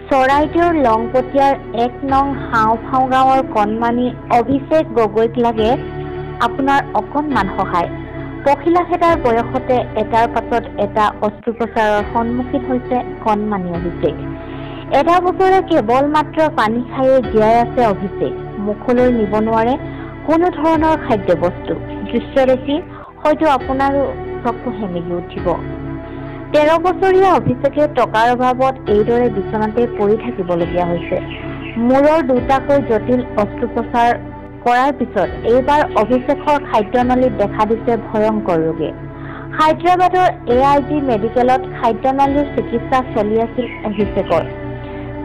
চৰাইদেউৰ লংপটীয়াৰ ১ নং হাওঁফাওঁ গাঁৱৰ কণমানি অভিষেক গগৈক লাগে আপোনাৰ অকণমান সহায়। পখিলাখেদাৰ বয়সতে এটাৰ পাছত এটা অস্ত্ৰোপচাৰৰ সন্মুখীন হৈছে কণমানি অভিষেক। এটা বছৰে কেৱল মাত্ৰ পানী খায়ে জীয়াই আছে অভিষেক। মুখলৈ নিব নোৱাৰে কোনো ধৰণৰ খাদ্যবস্তু। দৃশ্য দেখি হয়তো আপোনাৰো চকু সেমেকি উঠিব। ১৩ বছৰীয়া অভিষেকে টকাৰ অভাৱত এইদৰে বিচনাতে পৰি থাকিবলগীয়া হৈছে। মূৰৰ দুটাকৈ জটিল অস্ত্ৰোপচাৰ কৰাৰ পিছত এইবাৰ অভিষেকৰ খাদ্যনলীত দেখা দিছে ভয়ংকৰ ৰোগে। হায়দৰাবাদৰ AIG মেডিকেলত খাদ্যনলীৰ চিকিৎসা চলি আছিল অভিষেকৰ।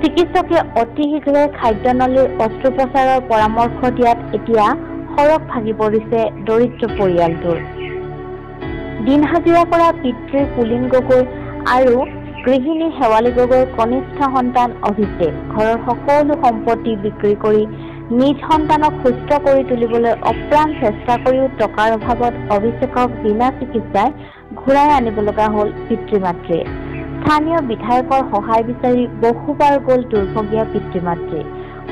চিকিৎসকে অতি শীঘ্ৰে খাদ্যনলীৰ অস্ত্ৰোপচাৰৰ পৰামৰ্শ দিয়াত এতিয়া সৰগ ভাগি পৰিছে দৰিদ্ৰ পৰিয়ালটোৰ। দিন হাজিৰা কৰা পিতৃ পুলিন গগৈ আৰু গৃহিণী শেৱালী গগৈৰ কনিষ্ঠ সন্তান অভিষেক ঘৰৰ সকলো সম্পত্তি বিক্ৰী কৰি নিজ সন্তানক সুস্থ কৰি তুলিবলৈ অপ্ৰাণ চেষ্টা কৰিও টকাৰ অভাৱত অভিষেকক বিনা চিকিৎসাই ঘূৰাই আনিব লগা হ'ল পিতৃ-মাতৃয়ে। স্থানীয় বিধায়কৰ সহায় বিচাৰি বহুবাৰ গ'ল দুৰ্ভগীয়া পিতৃ-মাতৃ।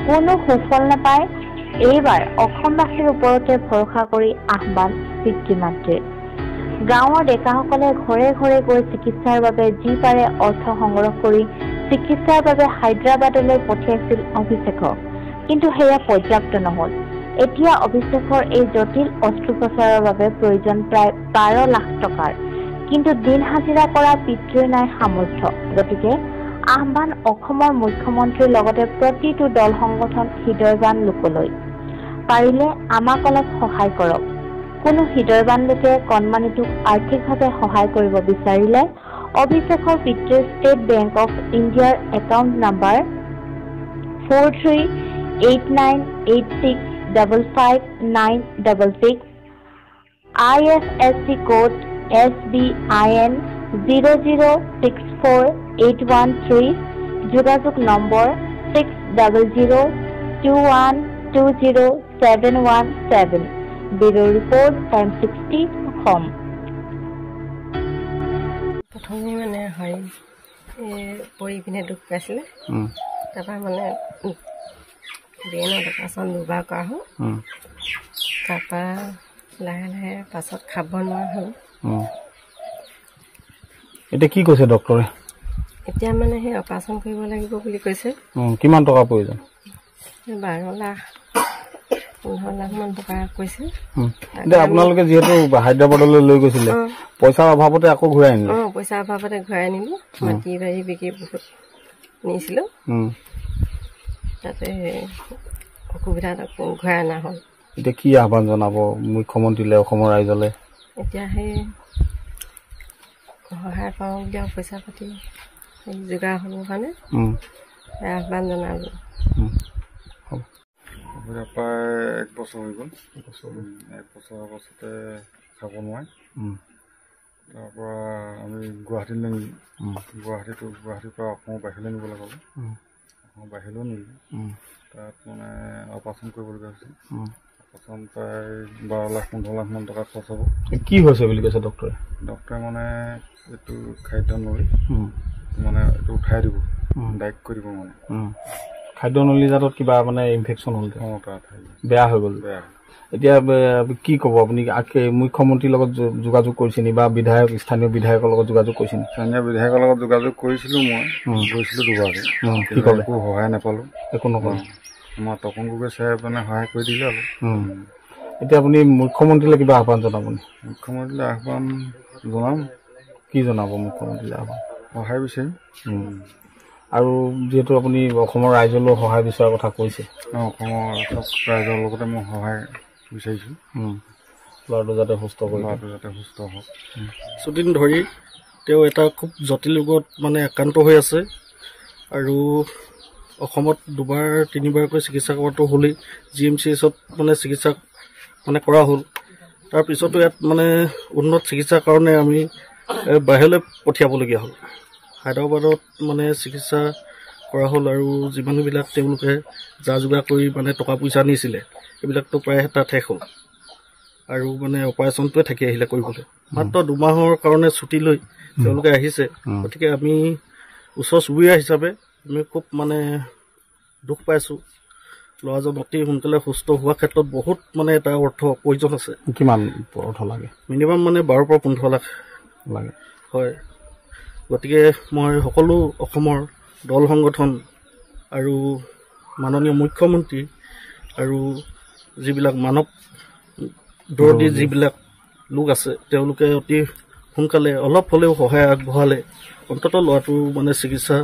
কোনো সুফল নাপায়। এইবাৰ অসমবাসীৰ ওপৰতে ভৰসা কৰি আহ্বান পিতৃ-মাতৃৰ। গাঁৱৰ ডেকাসকলে ঘৰে ঘৰে গৈ চিকিৎসাৰ বাবে যি পাৰে অৰ্থ সংগ্ৰহ কৰি চিকিৎসাৰ বাবে হায়দৰাবাদলৈ পঠিয়াইছিল অভিষেকক। কিন্তু সেয়া পৰ্যাপ্ত নহ'ল। এতিয়া অভিষেকৰ এই জটিল অস্ত্ৰোপচাৰৰ বাবে প্ৰয়োজন প্ৰায় ১২ লাখ টকাৰ। কিন্তু দিন হাজিৰা কৰা পিতৃৰ নাই সামৰ্থ্য। গতিকে আহ্বান অসমৰ মুখ্যমন্ত্ৰীৰ লগতে প্ৰতিটো দল সংগঠন হৃদয়বান লোকলৈ। পাৰিলে আমাক অলপ সহায় কৰক। কোনো হৃদয়বান লোকে কণমানিটোক আৰ্থিকভাৱে সহায় কৰিব বিচাৰিলে অভিষেকৰ পিতৃৰ ষ্টেট বেংক অফ ইণ্ডিয়াৰ account number 438986555966, IFSC code SBIN 0064813, যোগাযোগ number 6002120717। Bureau report time 60 Assam. প্ৰথমে মানে হয় পৰি পিনে দুখ পাইছিলে। তাৰপৰা মানে ব্ৰেইনত অপাৰেশ্যন দুবাৰ কৰা হ'ল। তাৰপৰা লাহে লাহে পাছত খাব নোৱাৰা হ'ল। এতিয়া কি কৈছে ডক্টৰে? এতিয়া মানে সেই অপাৰেশ্যন কৰিব লাগিব বুলি কৈছে। কিমান টকা প্ৰয়োজন? 12 লাখ 15 লাখ মান টকা কৈছে। এতিয়া আপোনালোকে যিহেতু হায়দৰাবাদলৈ লৈ গৈছিলে, পইচাৰ অভাৱতে আকৌ ঘূৰাই আনিলে? পইচাৰ অভাৱতে ঘূৰাই আনিলোঁ। মাটি বাৰী বিকি বহুত নিছিলোঁ। তাতে অসুবিধাত ঘূৰাই অনা হ'ল। এতিয়া কি আহ্বান জনাব মুখ্যমন্ত্ৰীলৈ, অসমৰ ৰাইজলৈ? এতিয়া সেই সহায় পাওঁ দিয়া পইচা পাতি যোগাৰ হ'বৰ কাৰণে আহ্বান জনালোঁ। প্ৰায় 1 বছৰ হৈ গ'ল। 1 বছৰৰ পাছতে খাব নোৱাৰে। তাৰপৰা আমি গুৱাহাটীলৈ নিলোঁ। গুৱাহাটীৰ পৰা অসমৰ বাহিৰলৈ নিব লগা হ'ল। অসমৰ বাহিৰলৈও নিলোঁ। তাত মানে অপাৰেশ্যন কৰিবলগীয়া হৈছিল। অপাৰেশ্যন প্ৰায় 12 লাখ 15 লাখ মান টকা খৰচ হ'ব। কি হৈছে বুলি কৈছে ডক্টৰে? ডক্টৰে মানে এইটো খাদ্যনলী মানে এইটো উঠাই দিব, ডাইৰেক্ট কৰি দিব মানে। খাদ্যনলীজাতত কিবা মানে ইনফেকশ্যন হ'ল, তাত বেয়া হৈ গ'ল। এতিয়া কি ক'ব আপুনি? মুখ্যমন্ত্ৰীৰ লগত যোগাযোগ কৰিছে নি বা স্থানীয় বিধায়কৰ লগত যোগাযোগ কৰিছে নি? স্থানীয় বিধায়কৰ লগত যোগাযোগ কৰিছিলোঁ। মই গৈছিলোঁ দুবাৰকৈ। কি ক'লে? একো সহায় নাপালোঁ। একো নক'লে? আমাৰ তপন গগৈ ছাৰে মানে সহায় কৰি দিলে অলপ। এতিয়া আপুনি মুখ্যমন্ত্ৰীলৈ কিবা আহ্বান জনাব নি? মুখ্যমন্ত্ৰীলৈ আহ্বান জনাম। কি জনাব মুখ্যমন্ত্ৰীলৈ আহ্বান? সহায় বিচাৰিম। আৰু যিহেতু আপুনি অসমৰ ৰাইজলৈ সহায় বিচৰাৰ কথা কৈছে, অসমৰ চব ৰাইজৰ লগতে মই সহায় বিচাৰিছোঁ। ল'ৰাটো যাতে সুস্থ হওক। কিছুদিন ধৰি তেওঁ এটা খুব জটিল ৰোগত মানে আক্ৰান্ত হৈ আছে আৰু অসমত 2-3বাৰকৈ চিকিৎসা কৰাটো হ'লেই। GMCHত মানে চিকিৎসা মানে কৰা হ'ল। তাৰপিছতো ইয়াত মানে উন্নত চিকিৎসাৰ কাৰণে আমি বাহিৰলৈ পঠিয়াবলগীয়া হ'ল। হায়দৰাবাদত মানে চিকিৎসা কৰা হ'ল আৰু যিমানবিলাক তেওঁলোকে যা যোগাৰ কৰি মানে টকা পইচা আনিছিলে এইবিলাকতো প্ৰায় তাত শেষ হ'ল আৰু মানে অপাৰেশ্যনটোৱে থাকি আহিলে কৰিবলৈ। মাত্ৰ 2 মাহৰ কাৰণে ছুটী লৈ তেওঁলোকে আহিছে। গতিকে আমি ওচৰ চুবুৰীয়া হিচাপে আমি খুব মানে দুখ পাইছোঁ। ল'ৰাজন অতি সোনকালে সুস্থ হোৱাৰ ক্ষেত্ৰত বহুত মানে এটা অৰ্থ প্ৰয়োজন আছে। কিমান অৰ্থ লাগে? মিনিমাম মানে 12 পৰা 15 লাখ লাগে। হয়, গতিকে মই সকলো অসমৰ দল সংগঠন আৰু মাননীয় মুখ্যমন্ত্ৰী আৰু যিবিলাক মানৱ দৰদী যিবিলাক লোক আছে তেওঁলোকে অতি সোনকালে অলপ হ'লেও সহায় আগবঢ়ালে অন্ততঃ ল'ৰাটো মানে চিকিৎসাৰ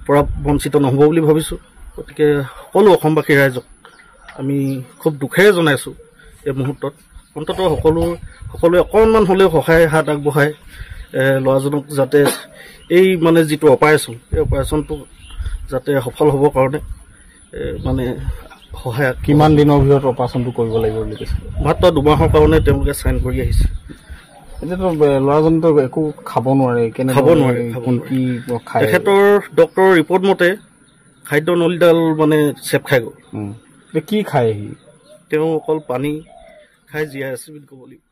পৰা বঞ্চিত নহ'ব বুলি ভাবিছোঁ। গতিকে সকলো অসমবাসী ৰাইজক আমি খুব দুখেৰে জনাইছোঁ এই মুহূৰ্তত। অন্ততঃ সকলোৱে অকণমান হ'লেও সহায় হাত আগবঢ়াই ল'ৰাজনক যাতে এই মানে যিটো অপাৰেশ্যন এই অপাৰেশ্যনটো যাতে সফল হ'বৰ কাৰণে মানে সহায়। কিমান দিনৰ ভিতৰত অপাৰেশ্যনটো কৰিব লাগিব বুলি কৈছে? মাত্ৰ 2 মাহৰ কাৰণে তেওঁলোকে চাইন কৰি আহিছে। এতিয়াতো ল'ৰাজনতো একো খাব নোৱাৰে, খাব নোৱাৰে। তেখেতৰ ডক্টৰৰ ৰিপৰ্ট মতে খাদ্য নলীডাল মানে চেপ খাই গ'ল। কি খায় সি? তেওঁ অকল পানী খাই জীয়াই আছে বুলি ক'ব লাগিব।